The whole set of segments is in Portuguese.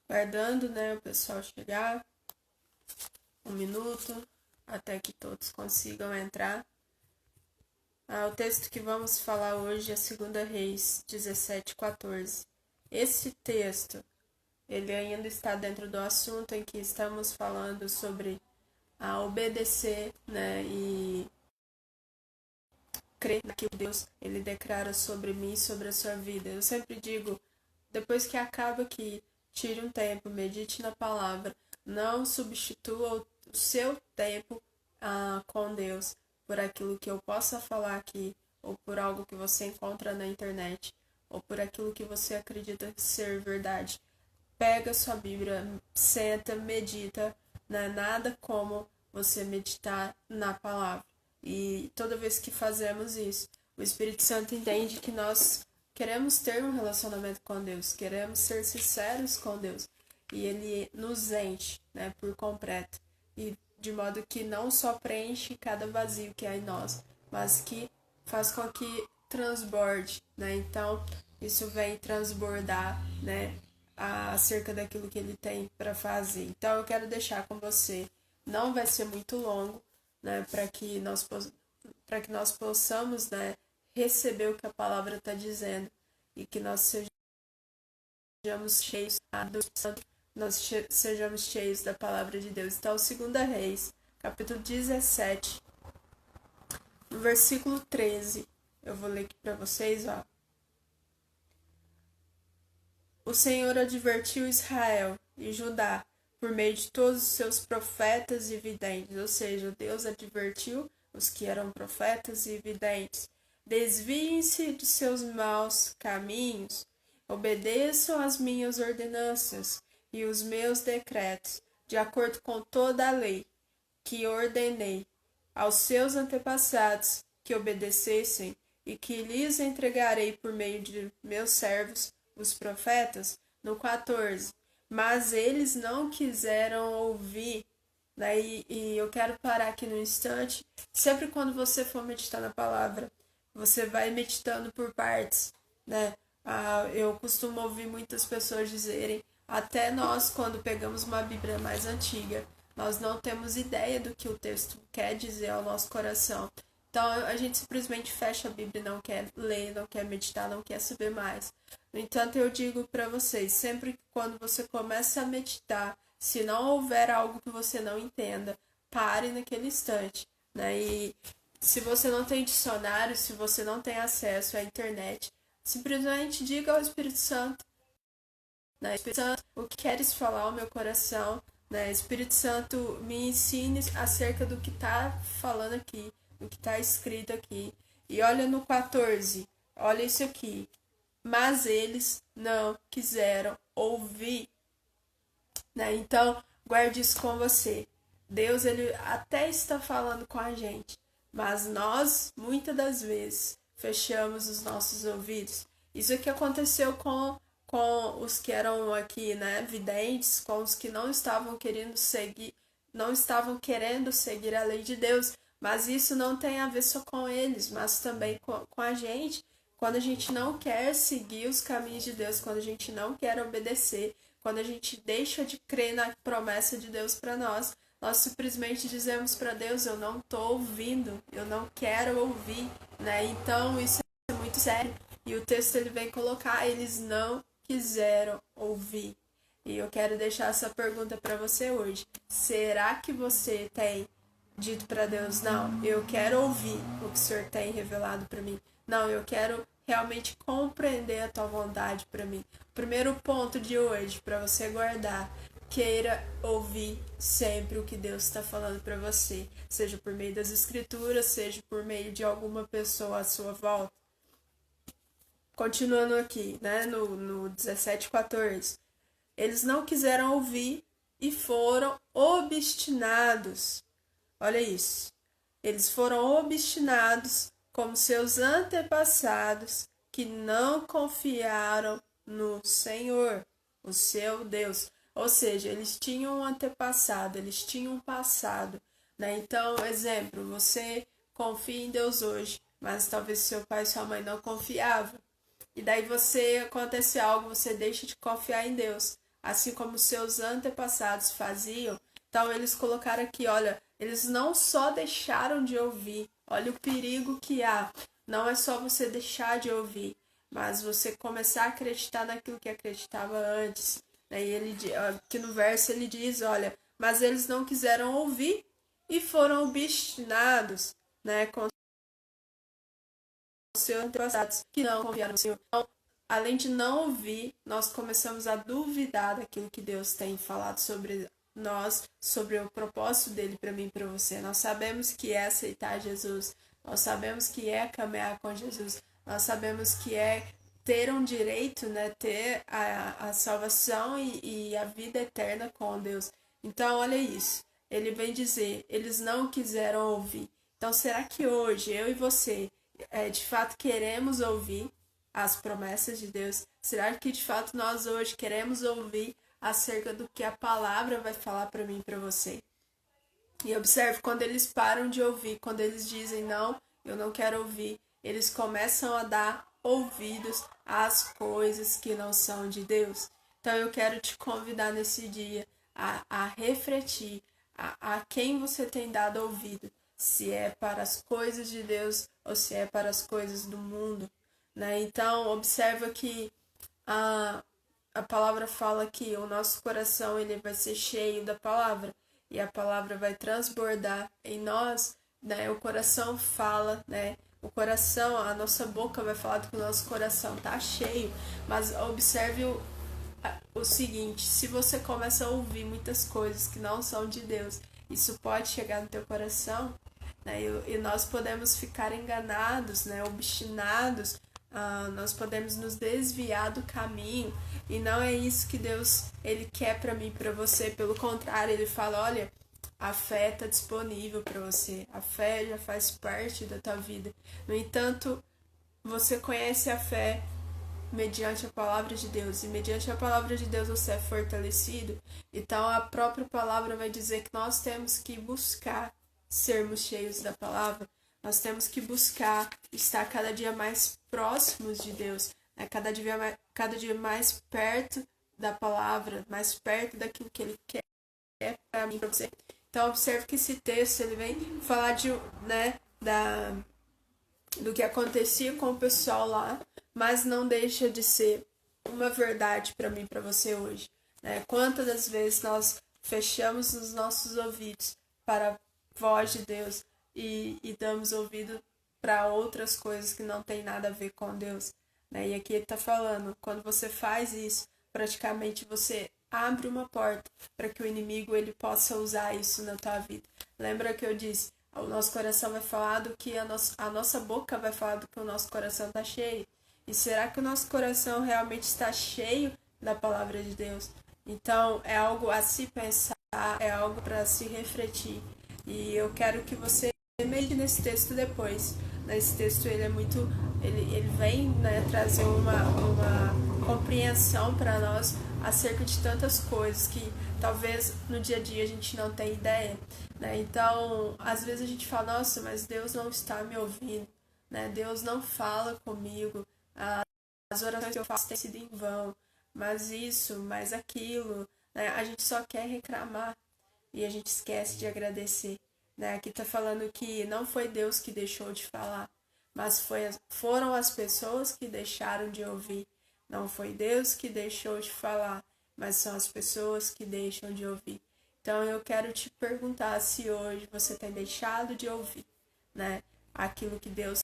guardando, né, o pessoal chegar, 1 minuto, até que todos consigam entrar. O texto que vamos falar hoje é 2 Reis 17:14. Esse texto, ele ainda está dentro do assunto em que estamos falando sobre obedecer, né, e crer naquilo que Deus ele declara sobre mim e sobre a sua vida. Eu sempre digo, depois que acaba aqui, tire um tempo, medite na palavra, não substitua o seu tempo com Deus por aquilo que eu possa falar aqui, ou por algo que você encontra na internet, ou por aquilo que você acredita ser verdade. Pega sua Bíblia, senta, medita, não é nada como você meditar na palavra. E toda vez que fazemos isso, o Espírito Santo entende que nós queremos ter um relacionamento com Deus, queremos ser sinceros com Deus. E Ele nos enche, né, por completo. E de modo que não só preenche cada vazio que há em nós, mas que faz com que transborde, né? Então, isso vem transbordar, né, acerca daquilo que Ele tem para fazer. Então, eu quero deixar com você. Não vai ser muito longo, né, para que nós possamos, né, receber o que a palavra está dizendo e que nós sejamos cheios do Santo, nós sejamos cheios da palavra de Deus. Então, 2 Reis, capítulo 17, no versículo 13, eu vou ler aqui para vocês, ó. O Senhor advertiu Israel e Judá por meio de todos os seus profetas e videntes, ou seja, Deus advertiu os que eram profetas e videntes. Desviem-se de seus maus caminhos, obedeçam às minhas ordenanças e os meus decretos, de acordo com toda a lei que ordenei aos seus antepassados que obedecessem e que lhes entregarei por meio de meus servos, os profetas, no 14. Mas eles não quiseram ouvir. Daí, e eu quero parar aqui no instante. Sempre quando você for meditar na palavra, você vai meditando por partes, né? Eu costumo ouvir muitas pessoas dizerem, até nós, quando pegamos uma Bíblia mais antiga, nós não temos ideia do que o texto quer dizer ao nosso coração. Então a gente simplesmente fecha a Bíblia, não quer ler, não quer meditar, não quer saber mais. No entanto, eu digo para vocês, sempre que quando você começa a meditar, se não houver algo que você não entenda, pare naquele instante, né? E se você não tem dicionário, se você não tem acesso à internet, simplesmente diga ao Espírito Santo, né? Espírito Santo, o que queres falar ao meu coração, né? Espírito Santo, me ensine acerca do que está falando aqui, do que está escrito aqui. E olha no 14, olha isso aqui. Mas eles não quiseram ouvir, né? Então, guarde isso com você. Deus, ele até está falando com a gente, mas nós, muitas das vezes, fechamos os nossos ouvidos. Isso é que aconteceu com os que eram aqui, né, videntes, com os que não estavam querendo seguir a lei de Deus. Mas isso não tem a ver só com eles, mas também com a gente. Quando a gente não quer seguir os caminhos de Deus, quando a gente não quer obedecer, quando a gente deixa de crer na promessa de Deus para nós, nós simplesmente dizemos para Deus, eu não estou ouvindo, eu não quero ouvir, né? Então isso é muito sério. E o texto ele vem colocar, eles não quiseram ouvir. E eu quero deixar essa pergunta para você hoje. Será que você tem dito para Deus, não, eu quero ouvir o que o Senhor tem revelado para mim? Não, eu quero realmente compreender a tua vontade para mim. O primeiro ponto de hoje, para você guardar, queira ouvir sempre o que Deus está falando para você, seja por meio das escrituras, seja por meio de alguma pessoa à sua volta. Continuando aqui, né, no 17:14. Eles não quiseram ouvir e foram obstinados. Olha isso. Eles foram obstinados como seus antepassados que não confiaram no Senhor, o seu Deus. Ou seja, eles tinham um antepassado, eles tinham um passado, né? Então, exemplo, você confia em Deus hoje, mas talvez seu pai e sua mãe não confiavam. E daí acontece algo, você deixa de confiar em Deus. assim como seus antepassados faziam. Então eles colocaram aqui, olha, eles não só deixaram de ouvir, olha o perigo que há. Não é só você deixar de ouvir, mas você começar a acreditar naquilo que acreditava antes. E ele, aqui no verso ele diz, olha, mas eles não quiseram ouvir e foram obstinados, com seus antepassados que não confiaram no Senhor. Então, além de não ouvir, nós começamos a duvidar daquilo que Deus tem falado sobre nós, sobre o propósito dele para mim e para você. Nós sabemos que é aceitar Jesus, nós sabemos que é caminhar com Jesus, nós sabemos que é ter um direito, ter a salvação e a vida eterna com Deus. Então, olha isso. Ele vem dizer, eles não quiseram ouvir. Então, será que hoje, eu e você, de fato queremos ouvir as promessas de Deus? Será que de fato nós hoje queremos ouvir acerca do que a palavra vai falar para mim e para você? E observe, quando eles param de ouvir, quando eles dizem não, eu não quero ouvir, eles começam a dar ouvidos às coisas que não são de Deus. Então eu quero te convidar nesse dia a refletir a quem você tem dado ouvido, se é para as coisas de Deus ou se é para as coisas do mundo. Então observa que a palavra fala que o nosso coração ele vai ser cheio da palavra e a palavra vai transbordar em nós, o coração fala, o coração, a nossa boca vai falar que o nosso coração está cheio, mas observe o seguinte, se você começa a ouvir muitas coisas que não são de Deus, isso pode chegar no teu coração, e nós podemos ficar enganados, obstinados, nós podemos nos desviar do caminho, e não é isso que Deus ele quer para mim e para você. Pelo contrário, ele fala, olha, a fé está disponível para você, a fé já faz parte da tua vida. No entanto, você conhece a fé mediante a palavra de Deus, e mediante a palavra de Deus você é fortalecido. Então a própria palavra vai dizer que nós temos que buscar sermos cheios da palavra, nós temos que buscar estar cada dia mais próximos de Deus, cada dia mais perto da palavra, mais perto daquilo que ele quer para mim, para você. Então observe que esse texto ele vem falar do que acontecia com o pessoal lá, mas não deixa de ser uma verdade para mim e para você hoje. Quantas das vezes nós fechamos os nossos ouvidos para a voz de Deus e damos ouvido para outras coisas que não tem nada a ver com Deus. E aqui ele está falando, quando você faz isso, praticamente você abre uma porta para que o inimigo ele possa usar isso na tua vida. Lembra que eu disse, o nosso coração vai falar do que a nossa boca vai falar do que o nosso coração está cheio. E será que o nosso coração realmente está cheio da palavra de Deus? Então é algo a se pensar, é algo para se refletir. E eu quero que você medite nesse texto depois. Esse texto ele é muito, ele vem trazer uma compreensão para nós acerca de tantas coisas que talvez no dia a dia a gente não tem ideia. Então, às vezes a gente fala, nossa, mas Deus não está me ouvindo, Deus não fala comigo, as orações que eu faço têm sido em vão, mas isso, mas aquilo, a gente só quer reclamar e a gente esquece de agradecer. Aqui está falando que não foi Deus que deixou de falar, mas foram as pessoas que deixaram de ouvir. Não foi Deus que deixou de falar, mas são as pessoas que deixam de ouvir. Então eu quero te perguntar se hoje você tem deixado de ouvir, aquilo que Deus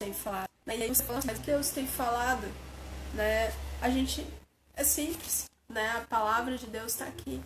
tem falado. E aí você fala, mas Deus tem falado, A gente é simples, A palavra de Deus está aqui.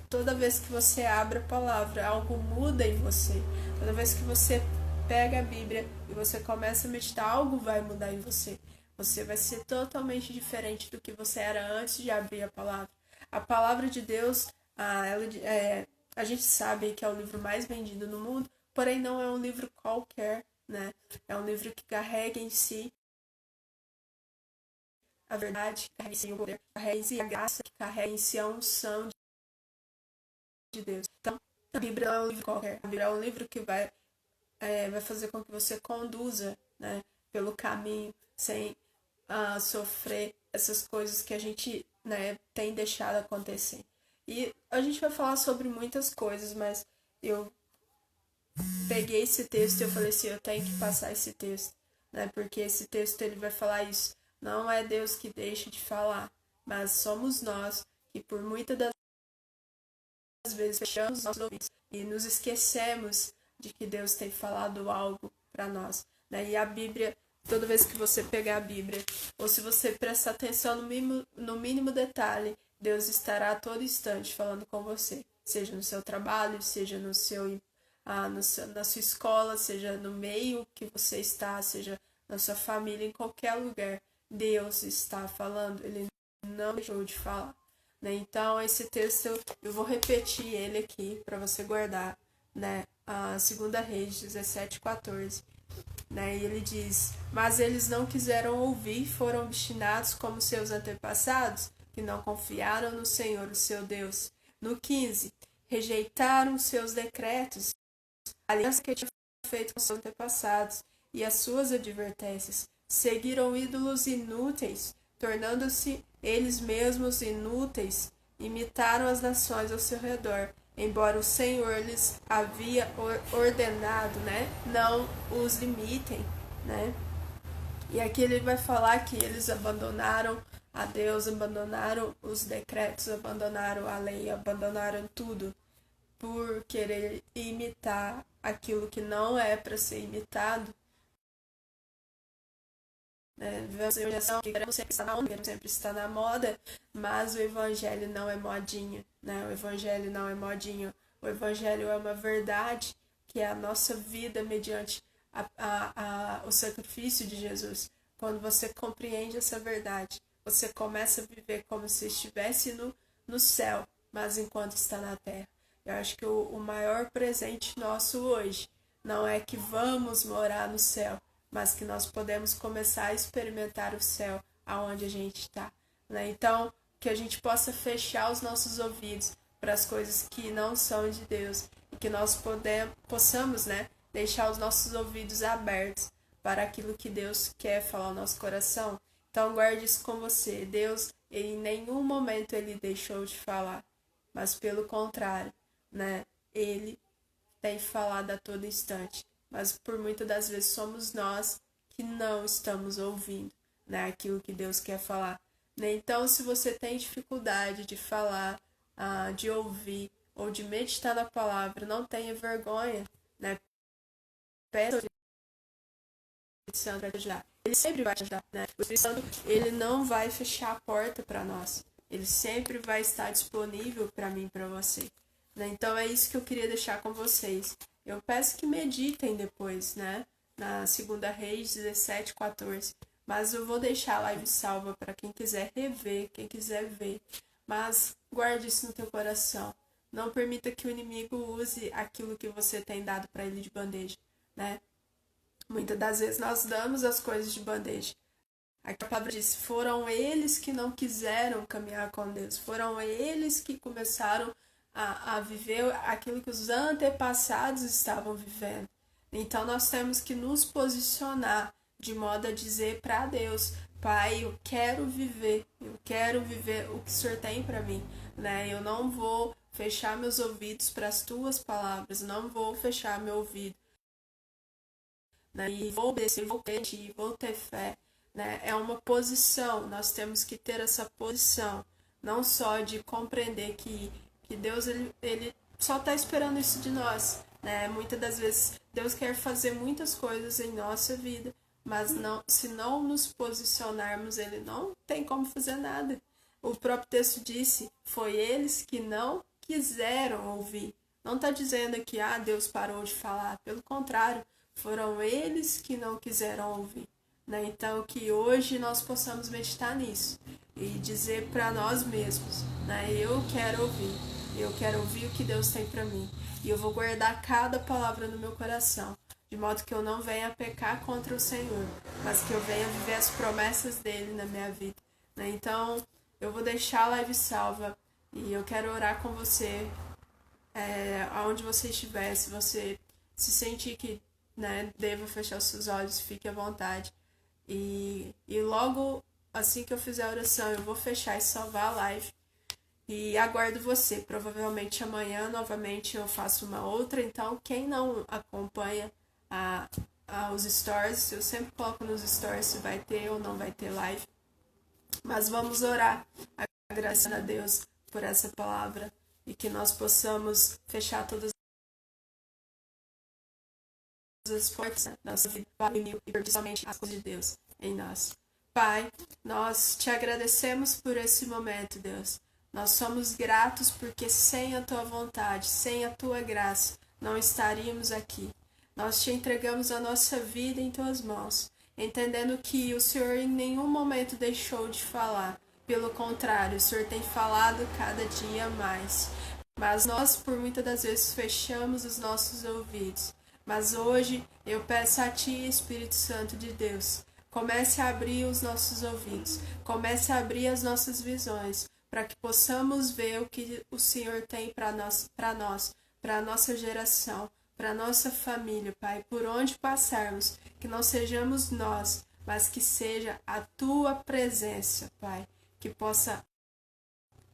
Toda vez que você abre a palavra, algo muda em você. Toda vez que você pega a Bíblia e você começa a meditar, algo vai mudar em você. Você vai ser totalmente diferente do que você era antes de abrir a palavra. A palavra de Deus, a gente sabe que é o livro mais vendido no mundo, porém não é um livro qualquer, É um livro que carrega em si a verdade, que carrega em si o poder, que carrega em si a graça, que carrega em si a unção de Deus. Então, a Bíblia não é um livro qualquer. A Bíblia é um livro que vai fazer com que você conduza, pelo caminho, sem sofrer essas coisas que a gente né, tem deixado acontecer. E a gente vai falar sobre muitas coisas, mas eu peguei esse texto e eu falei assim, eu tenho que passar esse texto, né? Porque esse texto ele vai falar isso. Não é Deus que deixa de falar, mas somos nós que por muitas das vezes fechamos os nossos ouvidos e nos esquecemos de que Deus tem falado algo para nós, né? E a Bíblia, toda vez que você pegar a Bíblia, ou se você prestar atenção no mínimo detalhe, Deus estará a todo instante falando com você, seja no seu trabalho, seja no seu na sua escola, seja no meio que você está, seja na sua família, em qualquer lugar, Deus está falando, ele não deixou de falar. Né? Então, esse texto eu vou repetir ele aqui para você guardar, né? A 2 Reis 17:14. Né? E ele diz: mas eles não quiseram ouvir, foram obstinados como seus antepassados, que não confiaram no Senhor, o seu Deus. No 15, rejeitaram seus decretos, a aliança que tinha feito com seus antepassados e as suas advertências. Seguiram ídolos inúteis, tornando-se eles mesmos inúteis. Imitaram as nações ao seu redor, embora o Senhor lhes havia ordenado, né? Não os imitem, né? E aqui ele vai falar que eles abandonaram a Deus, abandonaram os decretos, abandonaram a lei, abandonaram tudo por querer imitar aquilo que não é para ser imitado. Né? Vemos a geração que queremos sempre estar na onda, queremos sempre estar na moda, mas o evangelho não é modinha, né? O evangelho não é modinha. O evangelho é uma verdade que é a nossa vida mediante o sacrifício de Jesus. Quando você compreende essa verdade, você começa a viver como se estivesse no céu, mas enquanto está na terra. Eu acho que o maior presente nosso hoje não é que vamos morar no céu, mas que nós podemos começar a experimentar o céu aonde a gente está. Né? Então, que a gente possa fechar os nossos ouvidos para as coisas que não são de Deus e que nós possamos, né, deixar os nossos ouvidos abertos para aquilo que Deus quer falar ao nosso coração. Então, guarde isso com você. Deus, em nenhum momento ele deixou de falar, mas pelo contrário, né, ele tem falado a todo instante. Mas por muitas das vezes somos nós que não estamos ouvindo, né, aquilo que Deus quer falar. Né? Então, se você tem dificuldade de falar, de ouvir ou de meditar na palavra, não tenha vergonha, né? Peça ao Espírito Santo para te ajudar. Ele sempre vai te ajudar, né? O Espírito Santo, ele não vai fechar a porta para nós. Ele sempre vai estar disponível para mim e para você. Né? Então, é isso que eu queria deixar com vocês. Eu peço que meditem depois, né? Na 2 Reis 17:14. Mas eu vou deixar a live salva para quem quiser rever, quem quiser ver. Mas guarde isso no teu coração. Não permita que o inimigo use aquilo que você tem dado para ele de bandeja, né? Muitas das vezes nós damos as coisas de bandeja. A palavra diz: foram eles que não quiseram caminhar com Deus. Foram eles que começaram a viver aquilo que os antepassados estavam vivendo. Então nós temos que nos posicionar de modo a dizer para Deus: Pai, eu quero viver o que o Senhor tem para mim, né? Eu não vou fechar meus ouvidos para as tuas palavras, não vou fechar meu ouvido, né? E vou obedecer, vou crer, vou ter fé, né? É uma posição, nós temos que ter essa posição, não só de compreender que Deus ele só está esperando isso de nós, né? Muitas das vezes Deus quer fazer muitas coisas em nossa vida, mas não, se não nos posicionarmos, ele não tem como fazer nada. O próprio texto disse: foi eles que não quiseram ouvir. Não está dizendo que Deus parou de falar, pelo contrário, foram eles que não quiseram ouvir. Né? Então, que hoje nós possamos meditar nisso e dizer para nós mesmos, né? Eu quero ouvir o que Deus tem para mim, e eu vou guardar cada palavra no meu coração, de modo que eu não venha pecar contra o Senhor, mas que eu venha viver as promessas dele na minha vida. Né? Então, eu vou deixar a live salva e eu quero orar com você, aonde você estiver. Se você se sentir que, né, deva fechar os seus olhos, fique à vontade. E logo assim que eu fizer a oração, eu vou fechar e salvar a live. E aguardo você. Provavelmente amanhã, novamente, eu faço uma outra. Então, quem não acompanha os stories, eu sempre coloco nos stories se vai ter ou não vai ter live. Mas vamos orar, agradecer a Deus por essa palavra e que nós possamos fechar todas as portas da nossa vida e principalmente as coisas de Deus em nós. Pai, nós te agradecemos por esse momento, Deus. Nós somos gratos porque sem a tua vontade, sem a tua graça, não estaríamos aqui. Nós te entregamos a nossa vida em tuas mãos, entendendo que o Senhor em nenhum momento deixou de falar. Pelo contrário, o Senhor tem falado cada dia mais. Mas nós, por muitas das vezes, fechamos os nossos ouvidos. Mas hoje eu peço a Ti, Espírito Santo de Deus, comece a abrir os nossos ouvidos, comece a abrir as nossas visões, para que possamos ver o que o Senhor tem para nós, para a nossa geração, para a nossa família, Pai, por onde passarmos, que não sejamos nós, mas que seja a Tua presença, Pai, que possa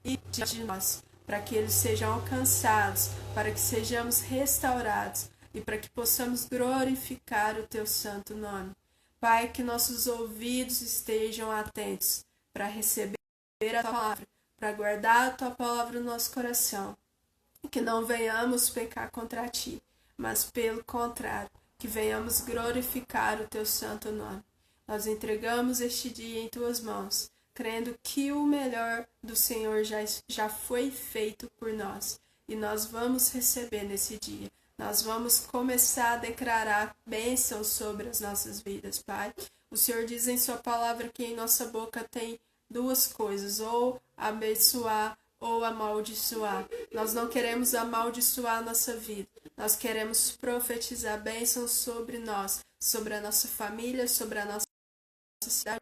ir diante de nós, para que eles sejam alcançados, para que sejamos restaurados e para que possamos glorificar o Teu santo nome. Pai, que nossos ouvidos estejam atentos para receber a Tua palavra, para guardar a Tua palavra no nosso coração. E que não venhamos pecar contra Ti, mas pelo contrário, que venhamos glorificar o Teu santo nome. Nós entregamos este dia em Tuas mãos, crendo que o melhor do Senhor já foi feito por nós. E nós vamos receber nesse dia. Nós vamos começar a declarar bênçãos sobre as nossas vidas, Pai. O Senhor diz em Sua palavra que em nossa boca tem duas coisas, ou abençoar ou amaldiçoar. Nós não queremos amaldiçoar a nossa vida. Nós queremos profetizar bênçãos sobre nós, sobre a nossa família, sobre a nossa cidade,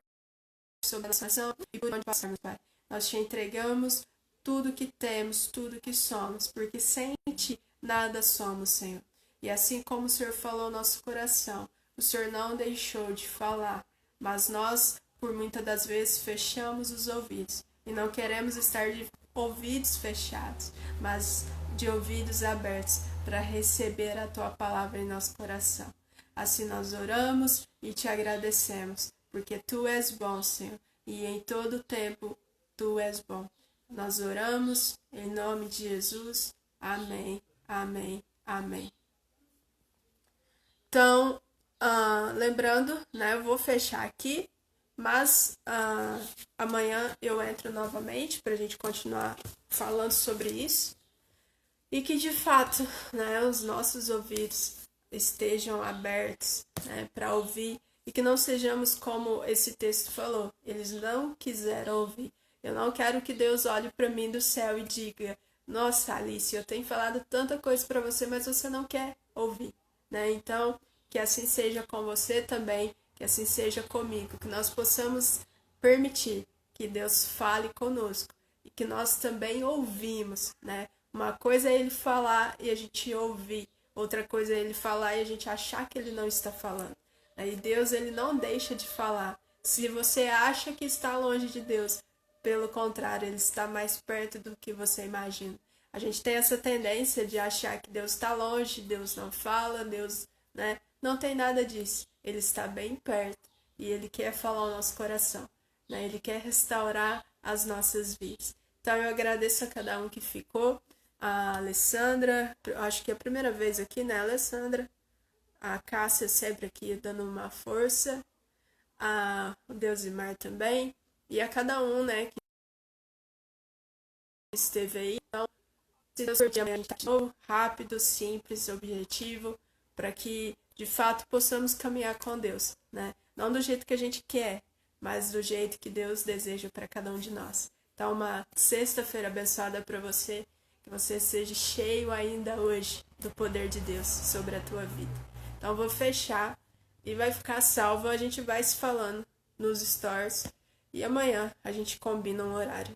sobre a nossa nação e por onde passarmos, Pai. Nós Te entregamos tudo que temos, tudo que somos, porque sem Ti nada somos, Senhor. E assim como o Senhor falou no nosso coração, o Senhor não deixou de falar, mas nós, por muitas das vezes, fechamos os ouvidos e não queremos estar de ouvidos fechados, mas de ouvidos abertos para receber a Tua palavra em nosso coração. Assim nós oramos e Te agradecemos, porque Tu és bom, Senhor, e em todo tempo Tu és bom. Nós oramos em nome de Jesus. Amém, amém, amém. Então, lembrando, né, eu vou fechar aqui, mas amanhã eu entro novamente para a gente continuar falando sobre isso. E que de fato, né, os nossos ouvidos estejam abertos, né, para ouvir. E que não sejamos como esse texto falou. Eles não quiseram ouvir. Eu não quero que Deus olhe para mim do céu e diga: nossa, Alice, eu tenho falado tanta coisa para você, mas você não quer ouvir, né? Então, que assim seja com você também, que assim seja comigo, que nós possamos permitir que Deus fale conosco e que nós também ouvimos, né? Uma coisa é Ele falar e a gente ouvir, outra coisa é Ele falar e a gente achar que Ele não está falando. E Deus, Ele não deixa de falar. Se você acha que está longe de Deus, pelo contrário, Ele está mais perto do que você imagina. A gente tem essa tendência de achar que Deus está longe, Deus não fala, Deus, né? Não tem nada disso. Ele está bem perto e Ele quer falar ao nosso coração, né? Ele quer restaurar as nossas vidas. Então eu agradeço a cada um que ficou. A Alessandra, acho que é a primeira vez aqui, né, Alessandra? A Cássia sempre aqui dando uma força. O Deusimar também. E a cada um, né, que esteve aí. Então, se Deus permitir, amanhã a gente tá de novo, rápido, simples, objetivo, para que, de fato, possamos caminhar com Deus, né? Não do jeito que a gente quer, mas do jeito que Deus deseja para cada um de nós. Então, uma sexta-feira abençoada para você, que você seja cheio ainda hoje do poder de Deus sobre a tua vida. Então, eu vou fechar e vai ficar salvo. A gente vai se falando nos stories e amanhã a gente combina um horário.